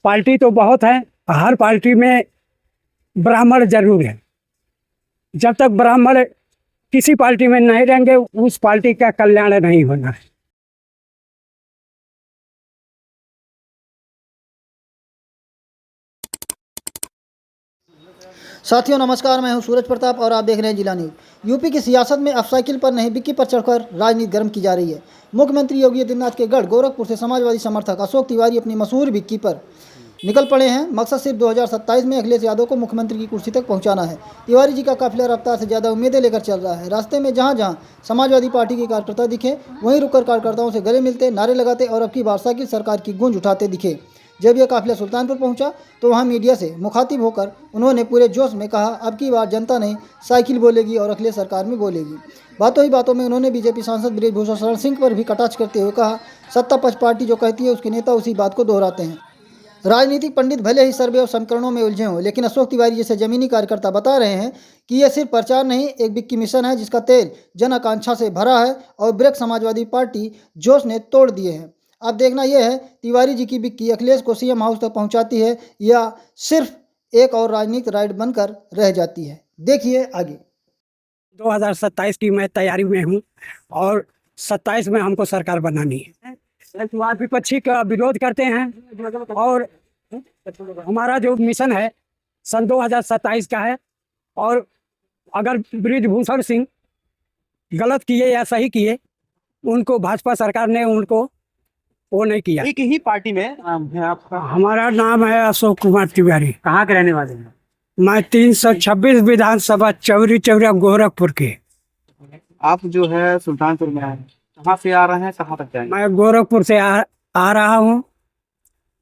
Party तो बहुत है, हर पार्टी में ब्राह्मण जरूर है। जब तक ब्राह्मण किसी पार्टी में नहीं रहेंगे उस पार्टी का कल्याण नहीं होना है। साथियों नमस्कार, मैं हूं सूरज प्रताप और आप देख रहे हैं जिला न्यूज। यूपी की सियासत में अब साइकिल पर नहीं बिक्की पर चढ़कर राजनीति गर्म की जा रही है। मुख्यमंत्री योगी आदित्यनाथ के गढ़ गोरखपुर से समाजवादी समर्थक अशोक तिवारी अपनी मशहूर बिक्की पर निकल पड़े हैं। मकसद सिर्फ 2027 में अखिलेश यादव को मुख्यमंत्री की कुर्सी तक पहुंचाना है। तिवारी जी का काफिला रफ्तार से ज़्यादा उम्मीदें लेकर चल रहा है। रास्ते में जहां जहां समाजवादी पार्टी के कार्यकर्ता दिखे वहीं रुककर कार्यकर्ताओं से गले मिलते, नारे लगाते और अब की बार साइकिल सरकार की गूंज उठाते दिखे। जब यह काफिला सुल्तानपुर पहुंचा तो वहां मीडिया से मुखातिब होकर उन्होंने पूरे जोश में कहा, अब की बार जनता नहीं साइकिल बोलेगी और अखिलेश सरकार में बोलेगी। बातों ही बातों में उन्होंने बीजेपी सांसद बृजभूषण शरण सिंह पर भी कटाक्ष करते हुए कहा, सत्ता पक्ष पार्टी जो कहती है उसके नेता उसी बात को दोहराते हैं। राजनीतिक पंडित भले ही सर्वे और समीकरणों में उलझे हों, लेकिन अशोक तिवारी जैसे जमीनी कार्यकर्ता बता रहे हैं कि यह सिर्फ प्रचार नहीं, एक विक्की मिशन है जिसका तेल जन आकांक्षा से भरा है और ब्रेक समाजवादी पार्टी जोश ने तोड़ दिए हैं। अब देखना यह है तिवारी जी की बिक्की अखिलेश को सीएम हाउस तक पहुंचाती है या सिर्फ एक और राजनीतिक राइड बनकर रह जाती है। देखिए आगे। 2027 की मैं तैयारी में हूँ और 27 में हमको सरकार बनानी है। विपक्षी का विरोध करते हैं और हमारा जो मिशन है सन 2027 का है। और अगर बृजभूषण सिंह गलत किए या सही किए, उनको भाजपा सरकार ने उनको वो नहीं किया। एक ही पार्टी में है आपका? हमारा नाम है अशोक कुमार तिवारी। कहाँ के रहने वाले हैं? मैं 326 विधानसभा चौरी चौरा गोरखपुर के। आप जो है सुल्तानपुर में आए, कहाँ से आ रहे हैं, कहाँ तक जाएंगे? मैं गोरखपुर से आ रहा हूँ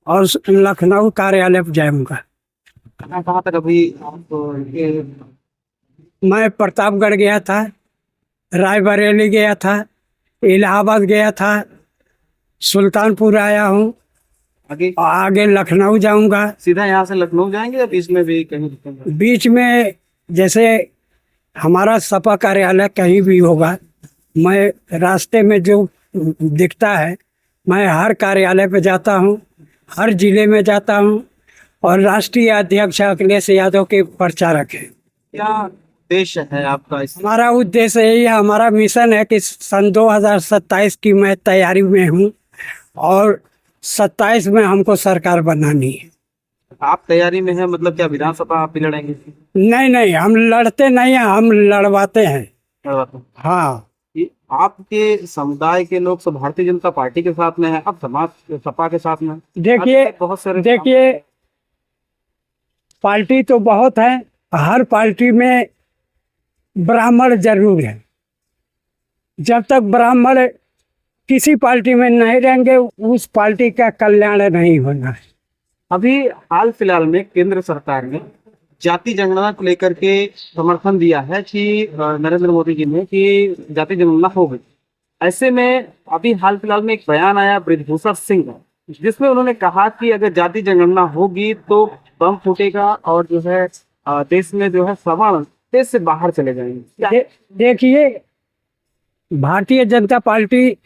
और लखनऊ कार्यालय पर जाऊंगा। कहाँ कहाँ तक अभी आप मैं प्रतापगढ़ गया था, रायबरेली गया था, इलाहाबाद गया था, सुल्तानपुर आया हूँ, आगे लखनऊ जाऊंगा। सीधा यहाँ से लखनऊ जाएंगे या बीच में भी कहीं रुकेंगे? बीच में जैसे हमारा सपा कार्यालय कहीं भी होगा, मैं रास्ते में जो दिखता है मैं हर कार्यालय पे जाता हूँ, हर जिले में जाता हूँ और राष्ट्रीय अध्यक्ष अखिलेश यादव के प्रचारक है। क्या उद्देश्य है आपका? हमारा उद्देश्य यही है, हमारा मिशन है कि सन 2027 की मैं तैयारी में हूँ और 27 में हमको सरकार बनानी है। आप तैयारी में है मतलब क्या विधानसभा आप भी लड़ेंगे? नहीं, हम लड़ते नहीं हैं, हम लड़वाते हैं। लड़वाते हैं। हाँ, आपके समुदाय के लोग सब भारतीय जनता पार्टी के साथ में है, अब समाज सपा के साथ में। देखिए पार्टी तो बहुत है, हर पार्टी में ब्राह्मण जरूर है। जब तक ब्राह्मण किसी पार्टी में नहीं रहेंगे उस पार्टी का कल्याण नहीं होना है। अभी हाल फिलहाल में केंद्र सरकार ने जाति जनगणना को लेकर के समर्थन दिया है कि नरेंद्र मोदी जी ने कि जाति जनगणना हो गई। ऐसे में अभी हाल फिलहाल में एक बयान आया बृजभूषण सिंह का, जिसमें उन्होंने कहा कि अगर जाति जनगणना होगी तो बम फूटेगा और जो है देश में जो है सवर्ण देश से बाहर चले जाएंगे। देखिए भारतीय जनता पार्टी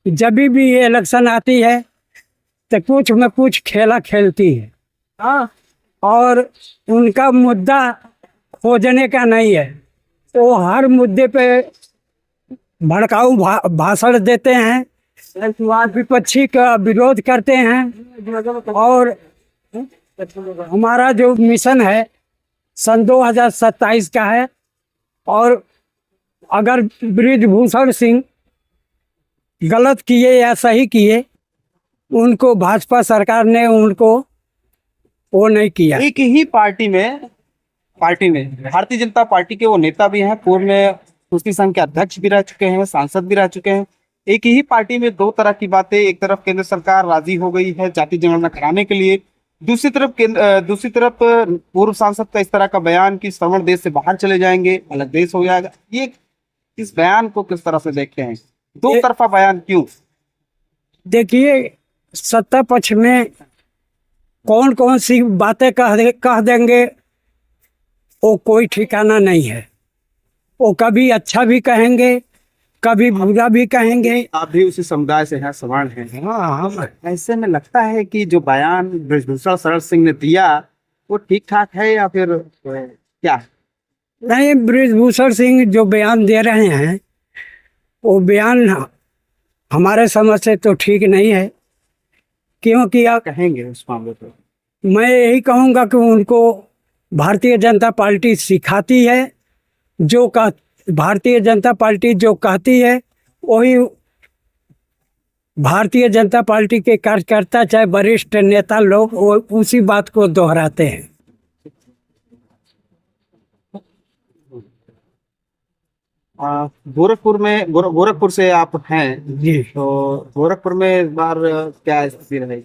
जब भी इलेक्शन आती है तो कुछ न कुछ खेला खेलती है। हाँ, और उनका मुद्दा खोजने का नहीं है, तो हर मुद्दे पे भड़काऊ भाषण देते हैं, विपक्षी का विरोध करते हैं। और हमारा जो मिशन है सन 2027 का है और अगर बृजभूषण सिंह गलत किए या सही किए, उनको भाजपा सरकार ने उनको वो नहीं किया। एक ही पार्टी में भारतीय जनता पार्टी के वो नेता भी हैं, पूर्व में कुश्ती संघ के अध्यक्ष भी रह चुके हैं, सांसद भी रह चुके हैं। एक ही पार्टी में दो तरह की बातें, एक तरफ केंद्र सरकार राजी हो गई है जाति जनगणना कराने के लिए, दूसरी तरफ पूर्व सांसद का इस तरह का बयान कि सवर्ण देश से बाहर चले जाएंगे, अलग देश हो जाएगा। ये इस बयान को किस तरह से देखते हैं? दो तरफा बयान क्यों? देखिए सत्ता पक्ष में कौन कौन सी बातें कह देंगे वो कोई ठिकाना नहीं है। वो कभी अच्छा भी कहेंगे, कभी बुरा भी कहेंगे। आप भी उसी समुदाय से हैं, सवर्ण हैं। हाँ हम ऐसे में लगता है कि जो बयान बृजभूषण शरण सिंह ने दिया वो ठीक ठाक है या फिर क्या है? नहीं, बृजभूषण सिंह जो बयान दे रहे हैं वो बयान हमारे समझ से तो ठीक नहीं है, क्योंकि कहेंगे उस मामले पर? मैं यही कहूँगा कि उनको भारतीय जनता पार्टी सिखाती है, भारतीय जनता पार्टी जो कहती है वही भारतीय जनता पार्टी के कार्यकर्ता चाहे वरिष्ठ नेता लोग वो उसी बात को दोहराते हैं। गोरखपुर से आप हैं जी, तो गोरखपुर में इस बार क्या स्थिति रहेगी?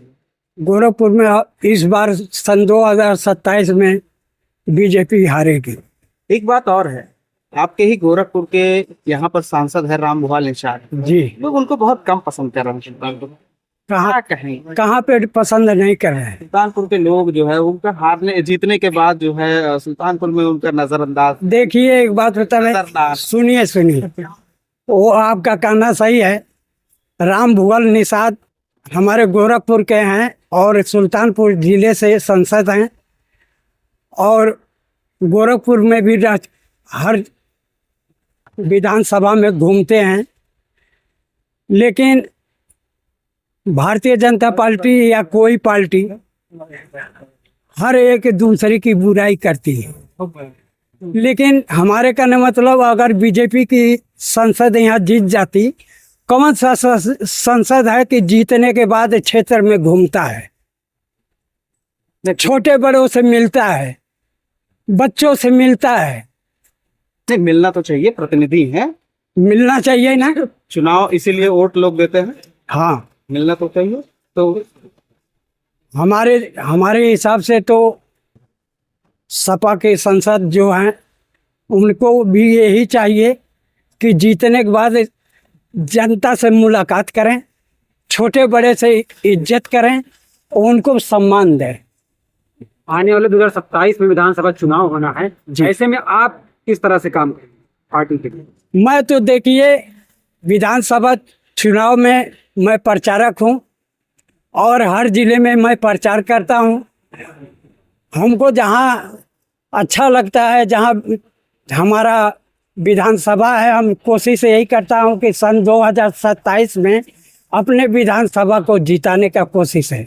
गोरखपुर में इस बार सन 2027 में बीजेपी हारेगी। एक बात और है, आपके ही गोरखपुर के यहाँ पर सांसद है रामभुआल निषाद जी, लोग उनको बहुत कम पसंद कर रहे हैं। सुल्तानपुर कहाँ क्या कहें? कहाँ पे पसंद नहीं कर रहे हैं। सुल्तानपुर के लोग जो है उनका हारने जीतने के बाद जो है सुल्तानपुर में उनका नजरअंदाज। देखिए एक बात बता रहे, खतरनाक। सुनिए वो आपका कहना सही है। रामभुआल निषाद हमारे गोरखपुर के हैं और सुल्तानपुर जिले से सांसद हैं और गोरखपुर में भी हर विधानसभा में घूमते हैं, लेकिन भारतीय जनता पार्टी या कोई पार्टी हर एक दूसरे की बुराई करती है। लेकिन हमारे कहने मतलब अगर बीजेपी की संसद यहाँ जीत जाती, कौन सा संसद है कि जीतने के बाद क्षेत्र में घूमता है, छोटे बड़ों से मिलता है, बच्चों से मिलता है। नहीं, मिलना तो चाहिए, प्रतिनिधि हैं, मिलना चाहिए ना। चुनाव इसीलिए वोट लोग देते हैं। हाँ, मिलना तो चाहिए। तो हमारे हिसाब से तो सपा के सांसद जो हैं उनको भी यही चाहिए कि जीतने के बाद जनता से मुलाकात करें, छोटे बड़े से इज्जत करें और उनको सम्मान दें। आने वाले 2027 में विधानसभा चुनाव होना है, ऐसे में आप किस तरह से काम करेंगे पार्टी के लिए? मैं तो देखिए विधानसभा चुनाव में मैं प्रचारक हूँ और हर जिले में मैं प्रचार करता हूँ। हमको जहाँ अच्छा लगता है, जहाँ हमारा विधानसभा है, हम कोशिश यही करता हूँ कि सन 2027 में अपने विधानसभा को जिताने का कोशिश है।